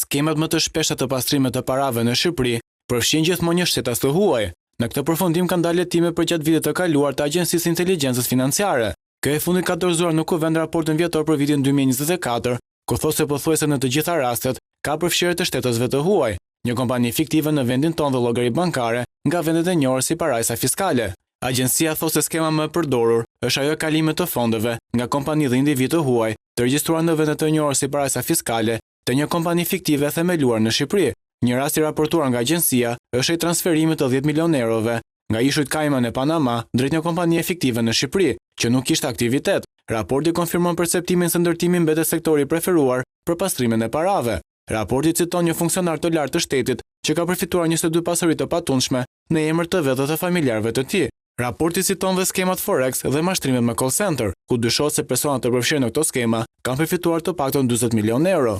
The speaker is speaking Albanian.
Skemat më të shpeshta të pastrimit të parave në Shqipëri përfshin gjithmonë një shtetas të huaj. Në këtë përfundim kanë dalë letime për gjatë vitit të kaluar të Agjencisë Inteligjencës Financiare. Kjo e fundit ka dorëzuar në Kuvend raportin vjetor për vitin 2024, ku thotë se pothuajse në të gjitha rastet ka përfshirje të shtetasve të huaj, një kompani fiktive në vendin tonë dhe llogari bankare nga vendet e njohura si parajsa fiskale. Agjencia thotë se skema më e përdorur është ajo e kalimit të fondeve nga kompani dhe individ të huaj të regjistruar në vendet e njohura si parajsa fiskale të një kompani fiktive themeluar në Shqipëri. Një rast i raportuar nga agjencia është i transferimit të 10 milionë eurove nga ishujt Cayman e Panama drejt një kompanie fiktive në Shqipëri, që nuk kishte aktivitet. Raporti konfirmon perceptimin se ndërtimi mbetet sektori preferuar për pastrimin e parave. Raporti citon një funksionar të lartë të shtetit që ka përfituar 22 pasuri të patundshme në emër të vet dhe të familjarëve të tij. Raporti citon dhe skemat Forex dhe mashtrimet me call center, ku dyshohet se personat të përfshirë në këto skema kanë përfituar të paktën 40 milionë euro.